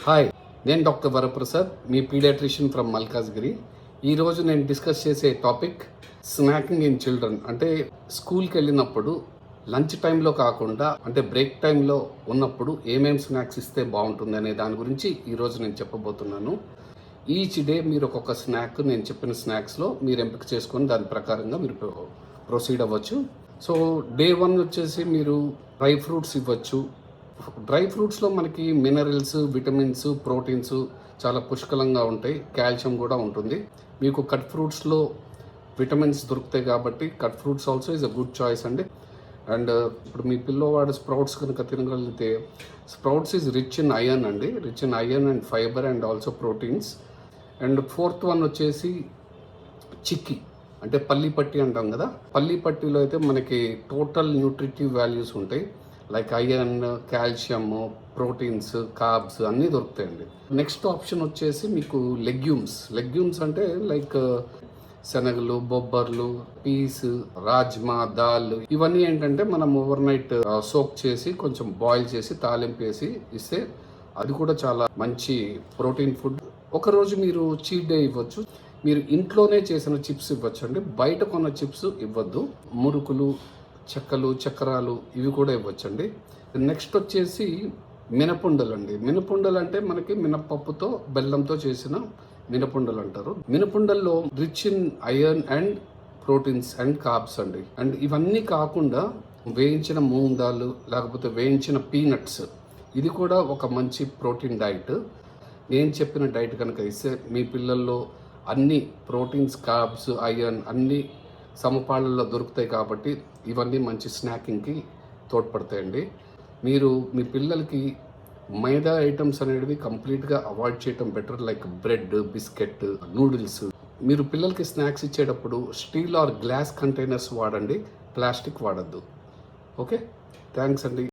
Hi, నేను doctor Varaprasad, మీ paediatrician from Malkajgiri. ఈరోజు నేను డిస్కస్ చేసే టాపిక్ స్నాకింగ్ ఇన్ చిల్డ్రన్. అంటే స్కూల్కి వెళ్ళినప్పుడు లంచ్ టైంలో కాకుండా అంటే బ్రేక్ టైంలో ఉన్నప్పుడు ఏమేమి స్నాక్స్ ఇస్తే బాగుంటుంది అనే దాని గురించి ఈరోజు నేను చెప్పబోతున్నాను. ఈచ్ డే మీరు ఒక్కొక్క స్నాక్, నేను చెప్పిన స్నాక్స్లో మీరు ఎంపిక చేసుకొని దాని ప్రకారంగా మీరు ప్రొసీడ్ అవ్వచ్చు. సో డే 1 వచ్చేసి మీరు డ్రై ఫ్రూట్స్ ఇవ్వచ్చు. డ్రై ఫ్రూట్స్లో మనకి మినరల్స్, విటమిన్స్, ప్రోటీన్స్ చాలా పుష్కలంగా ఉంటాయి. కాల్షియం కూడా ఉంటుంది. మీకు కట్ ఫ్రూట్స్లో విటమిన్స్ దొరుకుతాయి కాబట్టి cut fruits also is a good choice అండి. అండ్ ఇప్పుడు మీ పిల్లవాడు స్ప్రౌట్స్ కనుక తినగలిగితే, sprouts is rich in iron అండి, rich in iron and fibre and also proteins. And 4th one వచ్చేసి చిక్కీ, అంటే పల్లి పట్టి అంటాం కదా. పల్లి పట్టిలో అయితే మనకి టోటల్ న్యూట్రిటివ్ వాల్యూస్ ఉంటాయి. Like iron, calcium, proteins, carbs అన్నీ దొరుకుతాయండి. నెక్స్ట్ ఆప్షన్ వచ్చేసి మీకు లెగ్యూమ్స్ అంటే లైక్ శనగలు, బొబ్బర్లు, పీస్, రాజ్మా, దాల్, ఇవన్నీ ఏంటంటే మనం ఓవర్ నైట్ సోక్ చేసి కొంచెం బాయిల్ చేసి తాలింపు వేసి ఇస్తే అది కూడా చాలా మంచి ప్రోటీన్ ఫుడ్. ఒకరోజు మీరు చీట్ డే ఇవ్వచ్చు. మీరు ఇంట్లోనే చేసిన చిప్స్ ఇవ్వచ్చు అండి, బయట కొన్న చిప్స్ ఇవ్వద్దు. మురుకులు, చెక్కలు, చక్రాలు ఇవి కూడా ఇవ్వచ్చండి. నెక్స్ట్ వచ్చేసి మినపుండలు అండి. మినపుండలు అంటే మనకి మినపప్పుతో బెల్లంతో చేసిన మినపుండలు అంటారు. మినపుండల్లో rich in iron and proteins and carbs అండి. అండ్ ఇవన్నీ కాకుండా వేయించిన మూంగ్ దాల్ లేకపోతే వేయించిన పీనట్స్, ఇది కూడా ఒక మంచి ప్రోటీన్ డైట్. నేను చెప్పిన డైట్ కనుక ఇస్తే మీ పిల్లల్లో అన్ని ప్రోటీన్స్, కార్బ్స్, ఐరన్ అన్నీ సమపాళ్ళల్లో దొరుకుతాయి కాబట్టి ఇవన్నీ మంచి స్నాకింగ్కి తోడ్పడతాయండి. మీరు మీ పిల్లలకి మైదా ఐటమ్స్ అనేవి కంప్లీట్గా అవాయిడ్ చేయటం better. Like bread, biscuit, noodles. మీరు పిల్లలకి స్నాక్స్ ఇచ్చేటప్పుడు స్టీల్ ఆర్ గ్లాస్ కంటైనర్స్ వాడండి, ప్లాస్టిక్ వాడద్దు. ఓకే, థ్యాంక్స్ అండి.